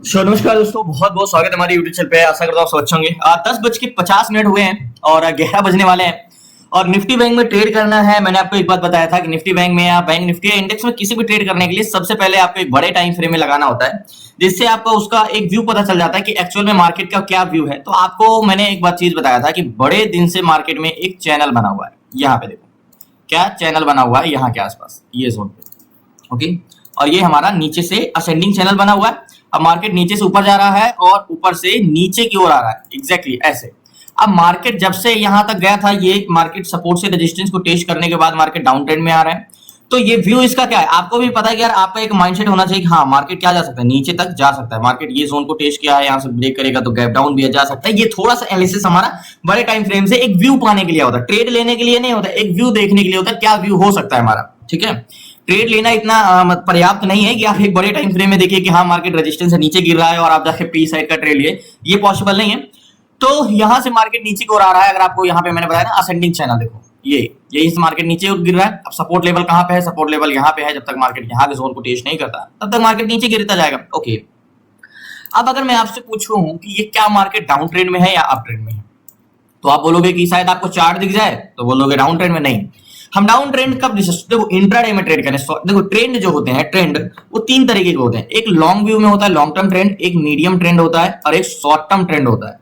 नमस्कार दोस्तों, बहुत बहुत स्वागत है हमारे यूट्यूब चैनल पे। आशा करता हूँ सब अच्छे होंगे। 10:50 हुए हैं और 11 बजने वाले हैं और निफ्टी बैंक में ट्रेड करना है। मैंने आपको एक बात बताया था कि निफ्टी बैंक में या बैंक निफ्टी या इंडेक्स में किसी भी ट्रेड करने के लिए सबसे पहले आपको एक बड़े टाइम फ्रेम में लगाना होता है, जिससे आपको उसका एक व्यू पता चल जाता है कि एक्चुअल में मार्केट का क्या व्यू है। तो आपको मैंने एक बात चीज बताया था कि बड़े दिन से मार्केट में एक चैनल बना हुआ है। यहाँ पे देखो क्या चैनल बना हुआ है, यहाँ के आसपास ये जोन पे। ओके, और ये हमारा नीचे से असेंडिंग चैनल बना हुआ है। अब मार्केट नीचे से ऊपर जा रहा है और ऊपर से नीचे की ओर आ रहा है, एग्जैक्टली ऐसे। अब मार्केट जब से यहां तक गया था, ये मार्केट सपोर्ट से रेजिस्टेंस को टेस्ट करने के बाद मार्केट डाउन ट्रेंड में आ रहा है। तो ये व्यू इसका क्या है, आपको भी पता है कि यार आपका एक माइंडसेट होना चाहिए कि हाँ मार्केट क्या जा सकता है, नीचे तक जा सकता है। मार्केट ये जोन को टेस्ट किया है, यहाँ से ब्रेक करेगा तो गैप डाउन भी जा सकता है। ये थोड़ा सा एनालिसिस हमारा बड़े टाइम फ्रेम से एक व्यू पाने के लिए होता है, ट्रेड लेने के लिए नहीं होता, एक व्यू देखने के लिए होता है क्या व्यू हो सकता है हमारा। ठीक है, ट्रेड लेना इतना पर्याप्त नहीं है कि आप एक बड़े टाइम फ्रेम में देखिए कि हाँ मार्केट रेजिस्टेंस से नीचे गिर रहा है और आप जाके पी साइड का ट्रेड लिए, ये पॉसिबल नहीं है। तो यहां से मार्केट नीचे की ओर आ रहा है। अगर आपको यहाँ पे मैंने बताया ना असेंडिंग चैनल, देखो ये इस मार्केट नीचे गिर रहा है। अब सपोर्ट लेवल कहां पे है, सपोर्ट लेवल यहाँ पे है। जब तक मार्केट यहाँ के जोन को टेस्ट नहीं करता तब तक मार्केट नीचे गिरता जाएगा। ओके, अब अगर मैं आपसे पूछूं कि ये क्या मार्केट डाउन ट्रेंड में है या अप ट्रेंड में है, तो आप बोलोगे कि शायद आपको चार्ट दिख जाए तो बोलोगे डाउन ट्रेंड में। नहीं, हम डाउन ट्रेंड कब देखो इंट्राडे में ट्रेड करें। देखो ट्रेंड जो होते हैं, ट्रेंड वो तीन तरीके के होते हैं। एक लॉन्ग व्यू में होता है लॉन्ग टर्म ट्रेंड, एक मीडियम ट्रेंड होता है और एक शॉर्ट टर्म ट्रेंड होता है।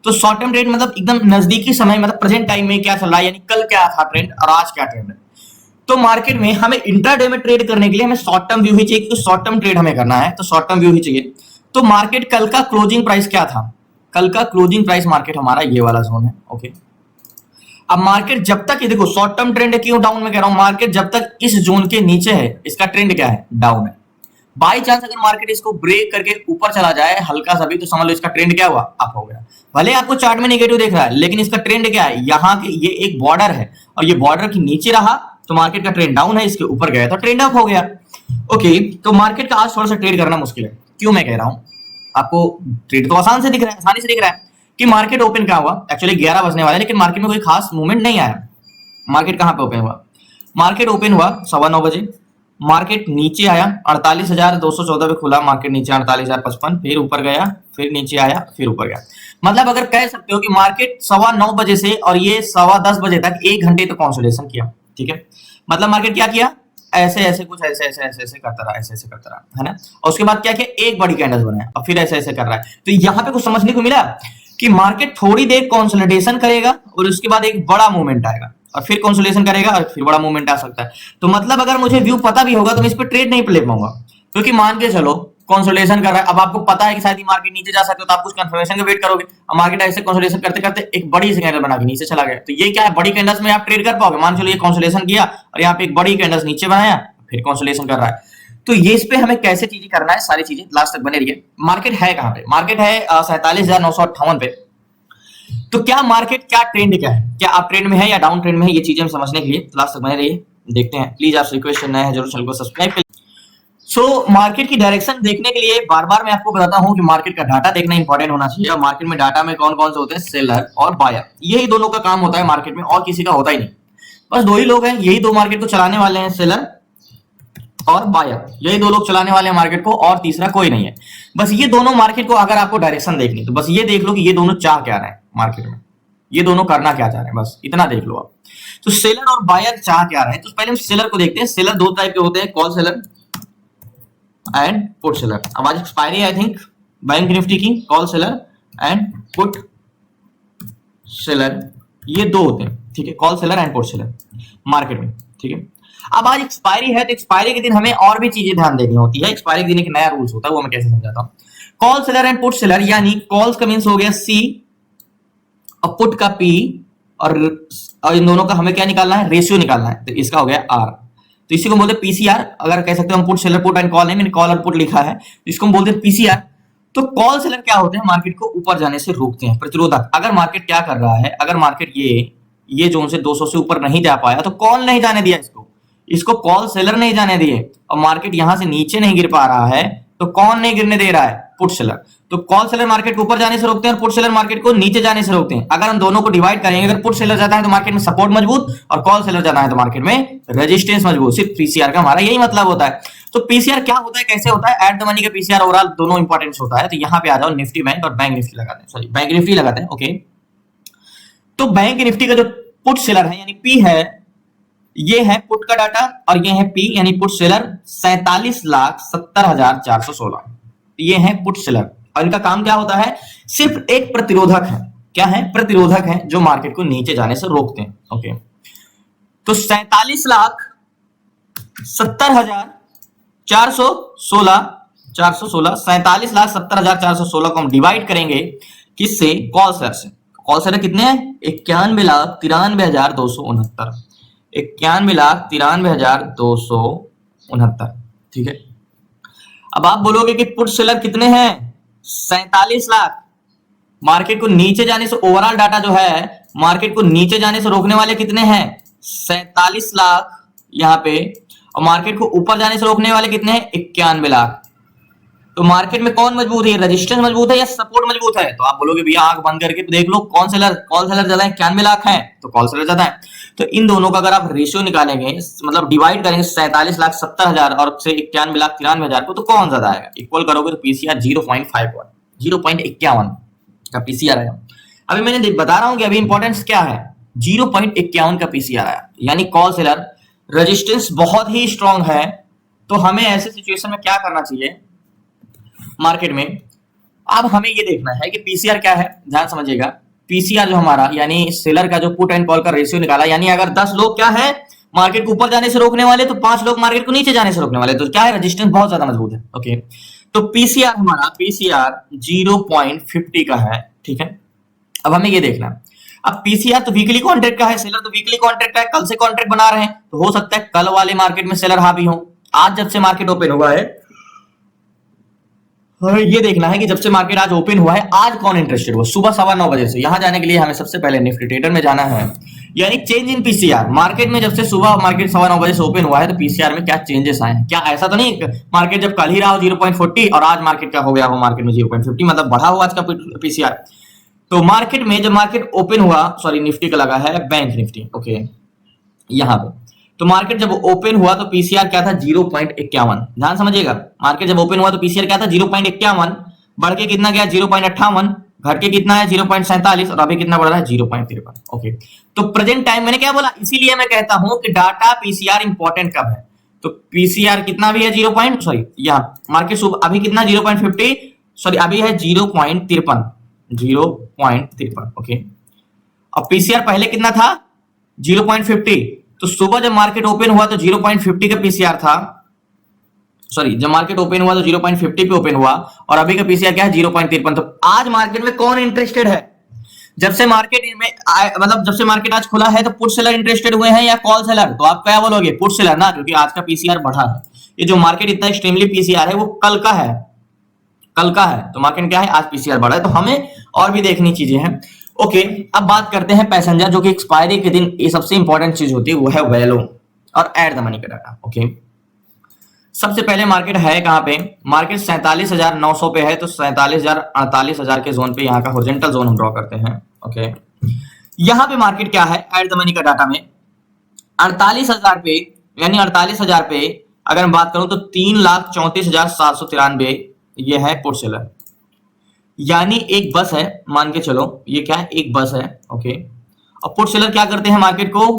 तो शॉर्ट टर्म ट्रेंड मतलब एकदम नजदीकी समय, मतलब प्रेजेंट टाइम में क्या चल रहा है, यानी कल क्या था ट्रेंड और आज क्या ट्रेंड है। तो मार्केट में हमें इंट्राडे में ट्रेड करने के लिए हमें शॉर्ट टर्म व्यू ही चाहिए, तो शॉर्ट टर्म ट्रेड हमें करना है तो शॉर्ट टर्म व्यू ही चाहिए। तो मार्केट कल का क्लोजिंग प्राइस क्या था, कल का क्लोजिंग प्राइस मार्केट हमारा ये वाला जोन है। ओके, अब मार्केट जब तक, ये देखो शॉर्ट टर्म ट्रेंड है, क्यों डाउन में कह रहा हूं, मार्केट जब तक इस जोन के नीचे है इसका ट्रेंड क्या है, डाउन है। बाई चांस अगर मार्केट इसको ब्रेक करके ऊपर चला जाए हल्का सा भी, तो समझ लो इसका ट्रेंड क्या हुआ, अप हो गया। भले आपको चार्ट में नेगेटिव देख रहा है लेकिन इसका ट्रेंड क्या है, यहाँ के ये एक बॉर्डर है और ये बॉर्डर के नीचे रहा तो मार्केट का ट्रेंड डाउन है, इसके ऊपर गया तो ट्रेंड अप हो गया। ओके, तो मार्केट का आज थोड़ा सा ट्रेड करना मुश्किल है। क्यों मैं कह रहा हूं, आपको ट्रेड तो आसान से दिख रहा है, आसानी से दिख रहा है कि मार्केट ओपन क्या हुआ। एक्चुअली 11 बजने वाले, लेकिन मार्केट में कोई खास मूवमेंट नहीं आया। मार्केट कहां पे ओपन हुआ, मार्केट ओपन हुआ 9:15 बजे। मार्केट नीचे आया 48,214 पे खुला, मार्केट नीचे 48,055, फिर ऊपर गया, फिर नीचे आया, फिर ऊपर गया। मतलब अगर कह सकते हो कि मार्केट 9:15 बजे से और ये 10:15 बजे तक 1 घंटे तो कंसोलिडेशन किया। ठीक है, मतलब मार्केट क्या किया, ऐसे ऐसे कुछ ऐसे ऐसे ऐसे ऐसे करता रहा, ऐसे ऐसे करता रहा, है ना। और उसके बाद क्या किया, एक बड़ी कैंडल बनाया और फिर ऐसे ऐसे कर रहा है। तो यहाँ पे कुछ समझने को मिला कि मार्केट थोड़ी देर कंसोलिडेशन करेगा और उसके बाद एक बड़ा मूवमेंट आएगा और फिर कंसोलिडेशन करेगा और फिर बड़ा मूवमेंट आ सकता है। तो मतलब अगर मुझे व्यू पता भी होगा तो मैं इस पर ट्रेड नहीं ले पाऊंगा, क्योंकि मान के चलो कंसोलिडेशन कर रहा है। अब आपको पता है कि शायद मार्केट नीचे जा सकते हो तो आप कुछ कंफर्मेशन का वेट करोगे। अब मार्केट ऐसे कंसोलिडेशन करते करते एक बड़ी सी कैंडल बना के नीचे चला गया, तो ये क्या है, बड़ी कैंडल्स में आप ट्रेड कर पाओगे। मान चलो ये कंसोलिडेशन किया और यहाँ पे एक बड़ी कैंडल्स नीचे बनाया, फिर कंसोलिडेशन कर रहा है। तो ये इस पे हमें कैसे चीजें करना है, सारी चीजें लास्ट तक बने रहिए। मार्केट है कहां पे, मार्केट है 47,958 पे। तो क्या मार्केट, क्या ट्रेंड क्या है, क्या आप ट्रेंड में है या डाउन ट्रेंड में है, ये चीजें हम समझने के लिए लास्ट तक बने रहिए। देखते हैं, प्लीज आप रिक्वेस्ट नया है जरूर चैनल को सब्सक्राइब करिए। सो मार्केट की डायरेक्शन देखने के लिए बार बार मैं आपको बताता हूं कि मार्केट का डाटा देखना इंपॉर्टेंट होना चाहिए। और मार्केट में डाटा में कौन कौन से होते हैं, सेलर और बायर, यही दोनों का काम होता है मार्केट में, और किसी का होता ही नहीं। बस दो ही लोग हैं, यही दो मार्केट को चलाने वाले हैं, सेलर और बायर, यही दो लोग चलाने वाले हैं मार्केट को, और तीसरा कोई नहीं है। बस ये दोनों मार्केट को अगर आपको डायरेक्शन देखनी तो बस ये देख लो कि ये दोनों चाह क्या रहे हैं मार्केट में, ये दोनों करना क्या चाह रहे हैं, बस इतना देख लो आप। तो सेलर और बायर चाह क्या रहे हैं, तो पहले हम सेलर को देखते हैं। सेलर दो टाइप के होते हैं, call seller and put seller. अब आज expiry I think bank Nifty की, call seller and put seller, ये दो होते हैं। ठीक है, call seller and put seller market में। ठीक है, अब आज एक्सपायरी है तो एक्सपायरी के दिन हमें और भी चीजें ध्यान देनी होती है। एक्सपायरी के दिन एक नया रूल्स होता है, वो मैं कैसे समझाता हूँ। Call seller and put seller, यानी कॉल्स का मींस हो गया सी और पुट का पी, और इन दोनों का हमें क्या निकालना है, रेशियो निकालना है, तो इसका हो गया आर। तो इसी को बोलते हैं पीसीआर। अगर कह सकते हैं हम put seller put and call, नहीं मैंने कॉल और पुट लिखा है, इसको हम बोलते हैं पीसीआर। तो कॉल सेलर क्या होते हैं, मार्केट को ऊपर जाने से रोकते हैं, प्रतिरोधक। अगर मार्केट क्या कर रहा है, अगर मार्केट ये जोन से 200 से ऊपर नहीं जा पाया तो कॉल नहीं जाने दिया इसको कॉल सेलर नहीं जाने दिए, और मार्केट यहां से नीचे नहीं गिर पा रहा है तो कौन नहीं गिरने दे रहा है? Put seller. तो कॉल सेलर मार्केट को ऊपर जाने से रोकते हैं और पुट सेलर मार्केट को नीचे जाने से रोकते हैं। अगर हम दोनों को डिवाइड करेंगे, अगर पुट सेलर जाता है तो मार्केट में सपोर्ट मजबूत और कॉल सेलर जाता है तो मार्केट में रेजिस्टेंस मजबूत। सिर्फ पीसीआर का हमारा यही मतलब होता है। तो पीसीआर क्या होता है, कैसे होता है? एट द मनी का पीसीआर ओवरऑल दोनों इंपॉर्टेंट होता है। तो यहाँ पे आ जाओ, निफ्टी बैंक और बैंक निफ्टी लगाते हैं, सॉरी बैंक निफ्टी लगाते हैं। ओके, तो बैंक निफ्टी का जो पुट सेलर है यानी पी है, ये है पुट का डाटा और ये है पी यानी पुट सेलर 47,70,416। ये है पुट सेलर और इनका काम क्या होता है? सिर्फ एक प्रतिरोधक है। क्या है? प्रतिरोधक है जो मार्केट को नीचे जाने से रोकते हैं। ओके, तो 47,70,416 को हम डिवाइड करेंगे किससे? कॉल सेलर से। कॉल सेलर कितने हैं? 91,93,269। 91,93,269। ठीक है, अब आप बोलोगे कि पुट सेलर कितने हैं? 47 लाख। मार्केट को नीचे जाने से ओवरऑल डाटा जो है, मार्केट को नीचे जाने से रोकने वाले कितने हैं? 47 लाख यहां पे। और मार्केट को ऊपर जाने से रोकने वाले कितने हैं? 91 लाख। तो मार्केट में कौन मजबूत है? रेजिस्टेंस मजबूत है या सपोर्ट मजबूत है? तो आप बोलोगे भैया आंख बंद करके देख लो, कौन सेलर? कॉल सेलर ज्यादा है, 91 लाख है तो कॉल सेलर ज्यादा है। तो इन दोनों का अगर आप रेशियो निकालेंगे, मतलब डिवाइड करेंगे 47,70,000 और से 91,93,000 को, तो कौन ज्यादा आएगा? इक्वल करोगे तो पीसीआर 0.51 0.51 का पीसीआर आया। अभी मैंने बता रहा हूं कि अभी इंपॉर्टेंस क्या है, 0.51 का पीसीआर आया, यानी कॉल सेलर रेजिस्टेंस बहुत ही स्ट्रांग है। तो हमें ऐसे सिचुएशन में क्या करना चाहिए मार्केट में? अब हमें ये देखना है कि पीसीआर क्या है, ध्यान समझिएगा। पीसीआर जो हमारा यानी सेलर का जो पुट एंड कॉल का रेशियो निकाला, यानी अगर 10 लोग क्या है मार्केट को ऊपर जाने से रोकने वाले, तो 5 लोग मार्केट को नीचे जाने से रोकने वाले, तो क्या है? रेजिस्टेंस बहुत ज्यादा मजबूत है। ओके, तो पीसीआर हमारा 0.50 का है। ठीक है, अब हमें ये देखना, अब पीसीआर तो वीकली कॉन्ट्रैक्ट का है, सेलर तो वीकली कॉन्ट्रैक्ट का है, कल से कॉन्ट्रैक्ट बना रहे हैं, तो हो सकता है कल वाले मार्केट में सेलर हावी हो। आज जब से मार्केट ओपन हुआ है, ये देखना है कि जब से मार्केट आज ओपन हुआ है, आज कौन इंटरेस्टेड हुआ सुबह 9:15 बजे से। यहां जाने के लिए हमें सबसे पहले निफ्टी ट्रेडर में जाना है, यानी चेंज इन पीसीआर। मार्केट में जब से सुबह मार्केट 9:15 बजे से ओपन हुआ है, तो पीसीआर में क्या चेंजेस आए हैं? क्या ऐसा तो नहीं मार्केट जब कल ही रहा हो 0.40 और आज मार्केट क्या हो गया हो मार्केट में 0.50, मतलब बढ़ा हुआ आज का पीसीआर। तो मार्केट में जब मार्केट ओपन हुआ, सॉरी निफ्टी का लगा है बैंक निफ्टी। ओके, यहां पे तो मार्केट जब ओपन हुआ तो पीसीआर क्या था? 0.51। ध्यान समझिएगा, मार्केट जब ओपन हुआ तो पीसीआर क्या था? 0.51। बढ़ के कितना गया? 0.58। घट के कितना है? 0.47। और अभी कितना बढ़ रहा है? 0.53। ओके, तो प्रेजेंट टाइम मैंने क्या बोला, इसीलिए मैं कहता हूं कि डाटा पीसीआर इंपॉर्टेंट कब है। तो पीसीआर कितना भी है? 0. सॉरी, यहाँ मार्केट अभी कितना? 0.50, सॉरी अभी है 0.53। 0.53। ओके, अब पीसीआर पहले कितना था? 0.50। तो सुबह जब मार्केट ओपन हुआ तो 0.50 का पीसीआर था, सॉरी जब मार्केट ओपन हुआ तो 0.50 पे ओपन हुआ, और अभी का पीसीआर क्या है? 0.53। तो आज मार्केट में कौन इंटरेस्टेड है? जब से मार्केट में मतलब जब से मार्केट आज खुला है, तो पुट सेलर इंटरेस्टेड हुए हैं या कॉल सेलर? तो आप क्या बोलोगे? पुट सेलर ना, क्योंकि आज का पीसीआर बढ़ा है। ये जो मार्केट इतना एक्सट्रीमली पीसीआर है वो कल का है, कल का है। तो मार्केट क्या है? आज पीसीआर बढ़ा है। तो हमें और भी देखनी चीजें हैं। ओके, अब बात करते हैं पैसेंजर, जो कि एक्सपायरी के दिन ये सबसे इंपॉर्टेंट चीज होती है, वो है वैल्यू और एट द मनी का डाटा। ओके, सबसे पहले मार्केट है कहां पे? मार्केट 47,900 पे है, तो 47,000 48,000 के जोन पे यहाँ का हॉरिजॉन्टल जोन हम ड्रॉ करते हैं। ओके, यहाँ पे मार्केट क्या है एट द मनी का डाटा में? 48,000 पे, यानी 48,000 पे अगर मैं बात करूं तो 3,34,793 ये है पुट सेलर। यानी एक बस है, मान के चलो ये क्या है? एक बस है। ओके, अब पुट सेलर क्या करते हैं? मार्केट को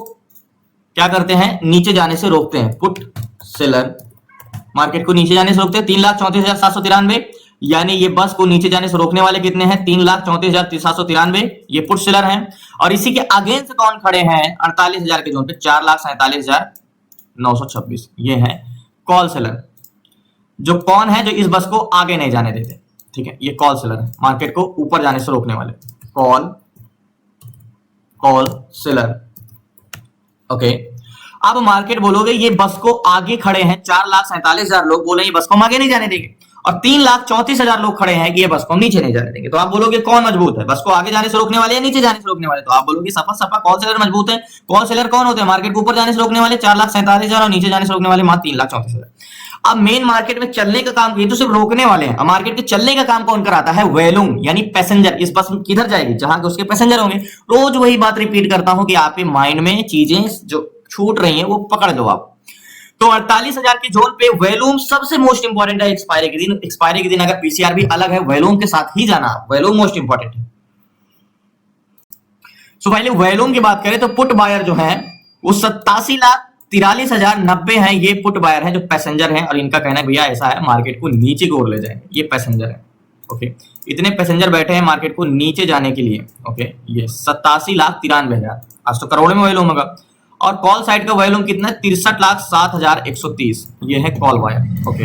क्या करते हैं? नीचे जाने से रोकते हैं। पुट सेलर मार्केट को नीचे जाने से रोकते हैं 3,34,793, यानी ये बस को नीचे जाने से रोकने वाले कितने हैं? 3,34,793 ये पुट सेलर हैं। और इसी के अगेंस्ट कौन खड़े हैं 48,000 के जोन पे? 4,47,926 ये है कॉल सेलर, जो कौन है? जो इस बस को आगे नहीं जाने देते। ठीक है, ये कॉल सेलर है, मार्केट को ऊपर जाने से रोकने वाले कॉल सेलर। ओके, अब मार्केट बोलोगे ये बस को आगे खड़े हैं 4,47,000 लोग बोले ये बस को हम आगे नहीं जाने देंगे, और 3,34,000 लोग खड़े हैं कि ये बस को हम नीचे नहीं जाने देंगे। तो आप बोलोगे कौन मजबूत है? बस को आगे जाने से रोकने वाले या नीचे जाने से रोकने वाले? तो आप बोलोगे सफा सफा कॉल सेलर मजबूत है। कॉल सेलर कौन होते हैं? मार्केट को ऊपर जाने से रोकने वाले 4,47,000 और नीचे जाने से रोकने वाले मात्र 3,34,000। अब मेन मार्केट में चलने का काम, ये तो सिर्फ रोकने वाले हैं। अब मार्केट के चलने का काम कौन कराता है? वॉल्यूम, यानी पैसेंजर। इस बस किधर जाएगी? जहां के उसके पैसेंजर होंगे। रोज वही बात रिपीट करता हूं कि आपके माइंड में चीजें जो छूट रही हैं वो पकड़ लो आप। तो 48,000 की जोन पे वॉल्यूम सबसे मोस्ट इंपॉर्टेंट है एक्सपायरी के दिन। एक्सपायरी के दिन अगर पीसीआर भी अलग है, वॉल्यूम के साथ ही जाना, वॉल्यूम मोस्ट इंपॉर्टेंट है। सो पहले वॉल्यूम की बात करें तो पुट बायर जो है वो 87,43,090 है। ये पुट बायर है जो पैसेंजर हैं, और इनका कहना है भैया ऐसा है मार्केट को नीचे की ओर ले जाएंगे। ये पैसेंजर है, ओके। इतने पैसेंजर बैठे हैं मार्केट को नीचे जाने के लिए, ओके। ये 87,93,000, आज तो करोड़ में वॉल्यूम होगा। और कॉल साइड का वॉल्यूम कितना है? 63,07,130। ये है कॉल बायर, ओके।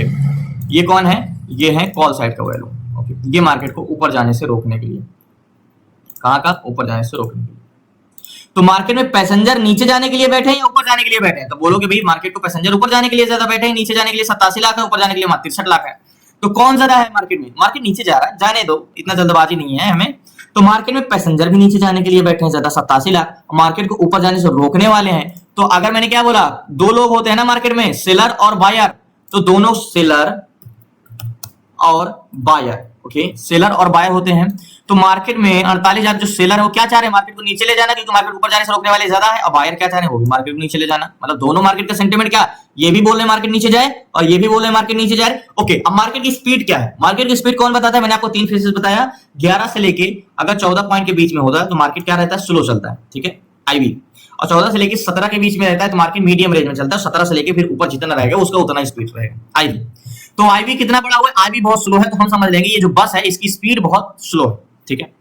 ये कौन है? ये है कॉल साइड का वॉल्यूम, ओके। ये मार्केट को ऊपर जाने से रोकने के लिए, कहां का? ऊपर जाने से रोकने के लिए। तो मार्केट में पैसेंजर नीचे जाने के लिए बैठे हैं या ऊपर जाने के लिए बैठे हैं? तो बोलोगे भाई मार्केट को पैसेंजर ऊपर जाने के लिए ज्यादा बैठे हैं, नीचे जाने के लिए 87 लाख है, ऊपर जाने के लिए 63 लाख है। तो कौन ज्यादा है मार्केट में? मार्केट नीचे जा रहा है, जाने दो, इतना जल्दबाजी नहीं है हमें। तो मार्केट में पैसेंजर भी नीचे जाने के लिए बैठे हैं ज्यादा, 87 लाख। मार्केट को ऊपर जाने से रोकने वाले हैं। तो अगर मैंने क्या बोला, दो लोग होते हैं ना मार्केट में, सेलर और बायर, तो दोनों सेलर और बायर, ओके, सेलर और बायर होते हैं। तो मार्केट में 48,000 जो सेलर है वो क्या चाह रहे हैं? मार्केट को नीचे ले जाना, क्योंकि मार्केट ऊपर जाने से रोकने वाले ज्यादा है। और बायर क्या चाह रहे हैं? वो भी मार्केट को नीचे ले जाना। मतलब दोनों मार्केट का सेंटीमेंट क्या? ये भी बोल रहे हैं मार्केट नीचे जाए, और ये भी बोल रहे हैं मार्केट नीचे जाए, ओके। अब मार्केट की स्पीड क्या है? मार्केट की स्पीड कौन बताता है? मैंने आपको 3 फेजेस बताया। 11 से लेके अगर 14 पॉइंट के बीच में होता है तो मार्केट क्या रहता है? स्लो चलता है, ठीक है, आईवी। और 14 से लेके 17 के बीच में रहता है तो मार्केट मीडियम रेंज में चलता है। 17 से लेके फिर ऊपर जितना रहेगा उसका उतना स्पीड रहेगा, आईवी। तो आईवी कितना बड़ा हुआ है? आईवी बहुत स्लो है, तो हम समझ लेंगे ये जो बस है इसकी स्पीड बहुत स्लो है, ठीक है।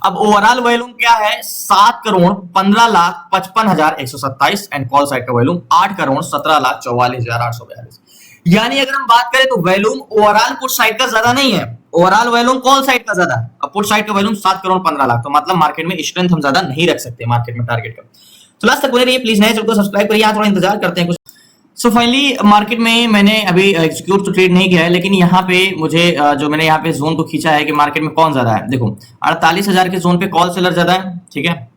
अब ओवरऑल वॉल्यूम क्या है? 7,15,55,127 एंड कॉल साइड का वॉल्यूम 8,17,44,842। यानी अगर हम बात करें तो वॉल्यूम ओवरऑल पुट साइड का ज्यादा नहीं है, ओवरऑल वॉल्यूम कॉल साइड का ज्यादा है। अब पुट साइड का वॉल्यूम 7,15,00,000, तो मतलब मार्केट में स्ट्रेंथ हम ज्यादा नहीं रख सकते मार्केट में टारगेट का। तो लास्ट तक बने रहिए प्लीज, नए चैनल को सब्सक्राइब करिए, थोड़ा इंतजार करते हैं कुछ। सो फाइनली मार्केट में मैंने अभी एग्जीक्यूट तो ट्रेड नहीं किया है, लेकिन यहाँ पे मुझे जो मैंने यहाँ पे जोन को खींचा है कि मार्केट में कौन ज्यादा है। देखो 48,000 के जोन पे कॉल सेलर ज्यादा है, ठीक है।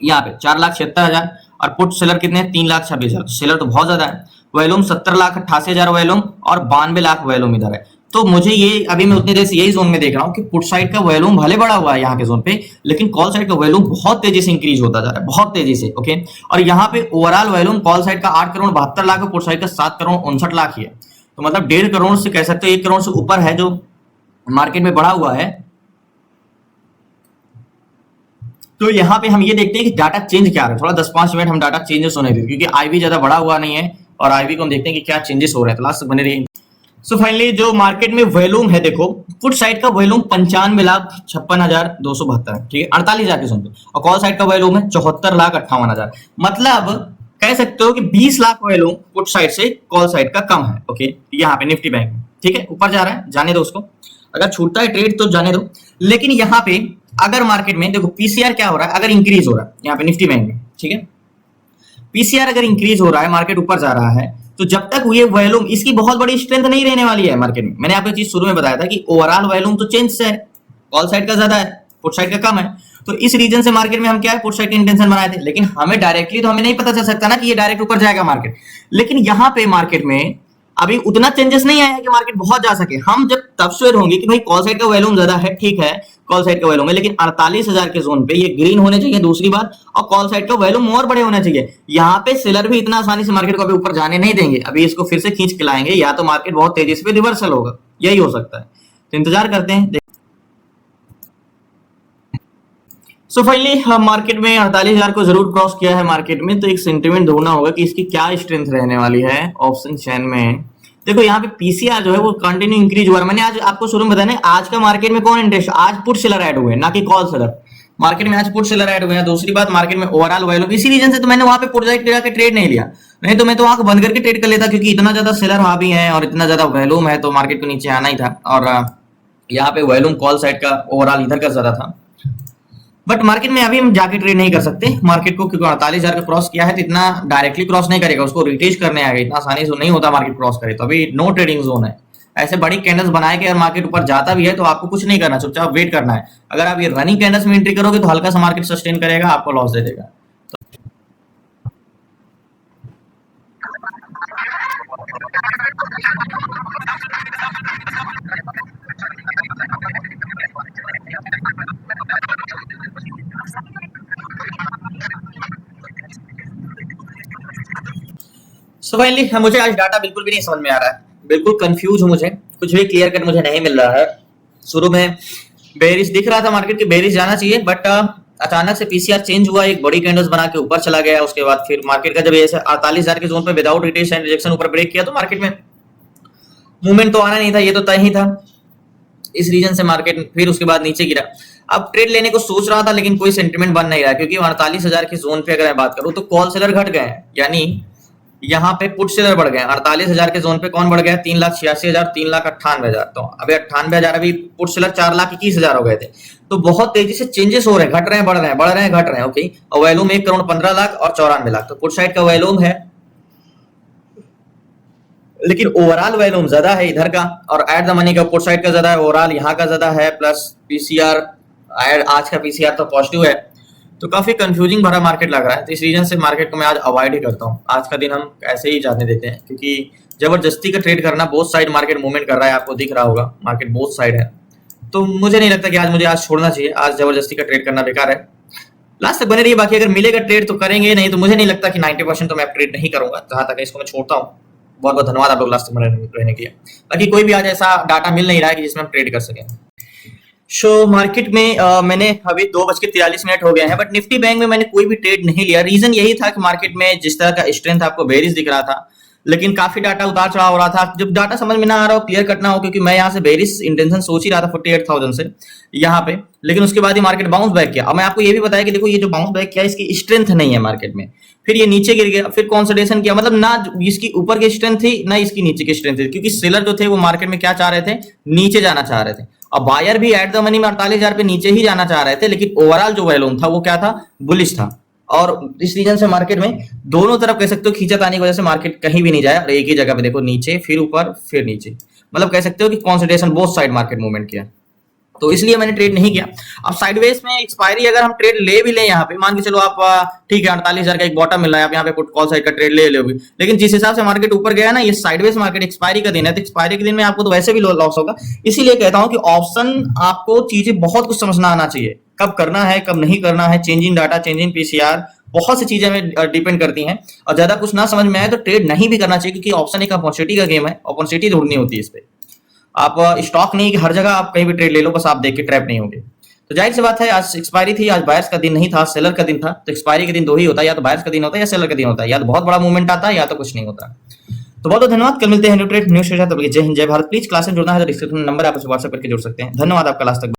यहाँ पे 4,76,000 और पुट सेलर कितने हैं? 3,26,000। सेलर तो बहुत ज्यादा है। वॉल्यूम 70,88,000 वॉल्यूम और 92 लाख वॉल्यूम इधर है। तो मुझे ये अभी मैं उतनी देर से यही जोन में देख रहा हूँ कि पुट साइड का वॉल्यूम भले बड़ा हुआ है यहाँ के जोन पे, लेकिन कॉल साइड का वॉल्यूम बहुत तेजी से इंक्रीज होता जा रहा है, बहुत तेजी से, ओके। और यहाँ पे ओवरऑल वॉल्यूम कॉल साइड का 8,72,00,000 है, पुट साइड का 7,59,00,000 ही है। तो मतलब 1.5 करोड़ से कह सकते हो 1 करोड़ से ऊपर है जो मार्केट में बढ़ा हुआ है। तो यहाँ पे हम ये देखते हैं कि डाटा चेंज क्या आ रहा है। थोड़ा 10-5 मिनट हम डाटा चेंजेस होने देते, क्योंकि आईवी ज्यादा बड़ा हुआ नहीं है और आईवी को हम देखते हैं कि क्या चेंजेस हो रहे हैं। तो लास्ट बने रहिए। सो फाइनली जो मार्केट में वॉल्यूम है, देखो पुट साइड का वॉल्यूम 95,56,272 है, ठीक है, 48,000 के जोन पे। और कॉल साइड का वॉल्यूम है 74,58,000। मतलब कह सकते हो कि 20 लाख वॉल्यूम पुट साइड से कॉल साइड का कम है, ओके। यहाँ पे निफ्टी बैंक में, ठीक है, ऊपर जा रहा है, जाने दो उसको। अगर छूटता है ट्रेड तो जाने दो। लेकिन यहाँ पे अगर मार्केट में देखो पीसीआर क्या हो रहा है, अगर इंक्रीज हो रहा है यहाँ पे निफ्टी बैंक में, ठीक है, पीसीआर अगर इंक्रीज हो रहा है, मार्केट ऊपर जा रहा है, तो जब तक ये वॉल्यूम, इसकी बहुत बड़ी स्ट्रेंथ नहीं रहने वाली है मार्केट में। मैंने आपको चीज शुरू में बताया था कि ओवरऑल वॉल्यूम तो चेंज से है, कॉल साइड का ज्यादा है, पुट साइड का कम है। तो इस रीजन से मार्केट में हम क्या है, पुट साइड की इंटेंशन बनाए थे। लेकिन हमें डायरेक्टली तो हमें नहीं पता चल सकता ना कि ये डायरेक्ट ऊपर जाएगा मार्केट। लेकिन यहाँ पे मार्केट में अभी उतना चेंजेस नहीं आया है कि मार्केट बहुत जा सके। हम जब तब श्योर होंगे कि भाई कॉल साइड का वॉल्यूम ज्यादा है, ठीक है, कॉल साइड का वॉल्यूम है, लेकिन 48,000 के जोन पे ये ग्रीन होने चाहिए, दूसरी बात, और कॉल साइड का वॉल्यूम और बड़े होना चाहिए। यहाँ पे सेलर भी इतना आसानी से मार्केट को अभी ऊपर जाने नहीं देंगे, अभी इसको फिर से खींच के लाएंगे, या तो मार्केट बहुत तेजी से रिवर्सल होगा, यही हो सकता है। तो इंतजार करते हैं। सो फाइनली मार्केट में 48,000 को जरूर क्रॉस किया है मार्केट में, तो एक सेंटीमेंट ढूंढना होगा कि इसकी क्या स्ट्रेंथ रहने वाली है ऑप्शन चेन में। देखो यहाँ पे पीसीआर जो है वो कंटिन्यू इंक्रीज हुआ है। मैंने आज आपको शुरू में बताया आज का मार्केट में कौन इंटरेस्ट, आज पुट सेलर ऐड हुए, ना कि कॉल सेलर। मार्केट में आज पुट सेलर ऐड हुए हैं। दूसरी बात, मार्केट में ओवरऑल वॉल्यूम, इसी रीजन से तो मैंने वहां पे पुट साइड के ट्रेड नहीं लिया, नहीं तो मैं तो आंख बंद करके ट्रेड कर लेता, क्योंकि इतना ज्यादा सेलर वहां भी है और इतना ज्यादा वॉल्यूम है, तो मार्केट को नीचे आना ही था। और यहाँ पे वॉल्यूम कॉल साइड का ओवरऑल इधर का ज्यादा था। बट मार्केट में अभी हम जाके ट्रेड नहीं कर सकते मार्केट को, क्योंकि 48,000 का क्रॉस किया है तो इतना डायरेक्टली क्रॉस नहीं करेगा, उसको रिटेस्ट करने आएगा, इतना आसानी से नहीं होता मार्केट क्रॉस करे। तो अभी नो ट्रेडिंग जोन है। ऐसे बड़ी कैंडल्स बनाए के अगर मार्केट ऊपर जाता भी है तो आपको कुछ नहीं करना, चुपचाप वेट करना है। अगर आप ये रनिंग कैंडल्स में एंट्री करोगे तो हल्का सा मार्केट सस्टेन करेगा, आपको लॉस दे देगा। सो फाइनली मुझे आज डाटा बिल्कुल भी नहीं समझ में आ रहा है, बिल्कुल कंफ्यूज हूँ, मुझे कुछ भी क्लियर कट मुझे नहीं मिल रहा है। शुरू में बेरिश दिख रहा था मार्केट की, बेरिश जाना चाहिए, बट अचानक से पीसीआर चेंज हुआ, एक बड़ी कैंडल्स बना के ऊपर चला गया। उसके बाद फिर मार्केट का जब ऐसे 48,000 के जोन पे विदाउट रिटेस्ट एंड रिजेक्शन ऊपर ब्रेक किया तो मार्केट में मूवमेंट तो आना नहीं था, ये तो तय ही था। इस रीजन से मार्केट फिर उसके बाद नीचे गिरा। अब ट्रेड लेने को सोच रहा था लेकिन कोई सेंटिमेंट बन नहीं रहा, क्योंकि 48,000 के जोन पे अगर मैं बात करूं तो कॉल सेलर घट गए हैं, यानी यहाँ पे पुट सेलर बढ़ गए। 48,000 के जोन पे कौन बढ़ गया? 3,86,000, 3,98,000। तो अभी 98,000, अभी पुट सेलर 4,21,000 हो गए थे। तो बहुत तेजी से चेंजेस हो रहे हैं, घट रहे हैं, बढ़ रहे हैं, बढ़ रहे हैं, घट रहे हैं। ओके, और वैल्यूम 1,15,00,000 और 94,00,000। तो पुट साइड का वैल्यूम है, लेकिन ओवरऑल वैल्यूम ज्यादा है इधर का, और एट द मनी का पुट साइड का ज्यादा है, ओवरऑल यहाँ का ज्यादा है। प्लस पीसीआर, आज का पीसीआर तो पॉजिटिव है, तो काफी कंफ्यूजिंग भरा मार्केट लग रहा है। तो इस रीजन से मार्केट को मैं आज अवॉइड ही करता हूँ। आज का दिन हम ऐसे ही जाने देते हैं, क्योंकि जबरदस्ती का ट्रेड करना, बोथ साइड मार्केट मूवमेंट कर रहा है, आपको दिख रहा होगा मार्केट बोथ साइड है। तो मुझे नहीं लगता कि आज मुझे आज छोड़ना चाहिए, आज जबरदस्ती का ट्रेड करना बेकार है। लास्ट तक बने रहिए, बाकी अगर मिलेगा ट्रेड तो करेंगे, नहीं तो मुझे नहीं लगता कि 90% तो मैं ट्रेड नहीं करूंगा। जहां तक इसको मैं छोड़ता हूँ। बहुत बहुत धन्यवाद आप लोग लास्ट तक बने रहने के लिए। बाकी कोई भी आज ऐसा डाटा मिल नहीं रहा है कि जिसमें हम ट्रेड कर सकें। मार्केट में मैंने अभी 2:43 हो गए हैं, बट निफ्टी बैंक में मैंने कोई भी ट्रेड नहीं लिया। रीजन यही था कि मार्केट में जिस तरह का स्ट्रेंथ आपको बेरिश दिख रहा था, लेकिन काफी डाटा उतार चढ़ाव हो रहा था। जब डाटा समझ में ना आ रहा हो, क्लियर कट ना हो, क्योंकि मैं यहाँ से बेरिश इंटेंशन सोच ही रहा था 48,000 से यहाँ पे, लेकिन उसके बाद ही मार्केट बाउंस बैक किया। अब मैं आपको ये भी बताया कि देखो, ये जो बाउंस बैक किया इसकी स्ट्रेंथ नहीं है मार्केट में। फिर ये नीचे गिर गया, फिर कंसोलिडेशन किया, मतलब ना इसकी ऊपर की स्ट्रेंथ थी ना इसकी नीचे की स्ट्रेंथ थी, क्योंकि सेलर जो थे वो मार्केट में क्या चाह रहे थे? नीचे जाना चाह रहे थे। अब बायर भी एट द मनी में 48,000 पे नीचे ही जाना चाह रहे थे, लेकिन ओवरऑल जो वैल्यूम था वो क्या था? बुलिश था। और इस रीजन से मार्केट में दोनों तरफ कह सकते हो खींचत आने की वजह से मार्केट कहीं भी नहीं जाए, और एक ही जगह पे देखो, नीचे फिर ऊपर फिर नीचे, मतलब कह सकते हो कि consolidation both side market movement किया। तो इसलिए मैंने ट्रेड नहीं किया। अब साइडवेज में एक्सपायरी अगर हम ट्रेड ले भी ले, यहाँ पे मान के चलो आप, ठीक है 48,000 का एक बॉटम मिल रहा है, आप यहाँ पे पुट कॉल साइड का ट्रेड ले लोगे, लेकिन जिस हिसाब से मार्केट ऊपर गया ना, ये साइडवेज मार्केट एक्सपायरी का दिन है, तो एक्सपायरी के दिन में आपको तो वैसे भी लॉस होगा। इसीलिए कहता हूँ कि ऑप्शन आपको चीजें बहुत कुछ समझना आना चाहिए, कब करना है कब नहीं करना है, चेंजिंग डाटा, चेंजिंग पीसीआर, बहुत सी चीजें में डिपेंड करती हैं। और ज्यादा कुछ ना समझ में आए तो ट्रेड नहीं भी करना चाहिए, क्योंकि ऑप्शन एक अपॉर्चुनिटी का गेम है, अपॉर्चुनिटी ढूंढनी होती है इस पे। आप स्टॉक नहीं कि हर जगह आप कहीं भी ट्रेड ले लो, बस आप देख के ट्रैप नहीं होंगे। तो जाहिर सी बात है, आज एक्सपायरी थी, आज बायर्स का दिन नहीं था, सेलर का दिन था। तो एक्सपायरी के दिन दो ही होता है, या तो बायर्स का दिन होता है या सेलर का दिन होता है, या तो बहुत बड़ा मूवमेंट आता है या तो कुछ नहीं होता। तो बहुत बहुत धन्यवाद, कल मिलते हैं न्यू ट्रेड न्यूज के साथ। जय हिंद जय भारत। प्लीज क्लास में जुड़ना है तो डिस्क्रिप्शन नंबर आप व्हाट्सएप करके जुड़ सकते हैं। धन्यवाद आपका लास्ट तक।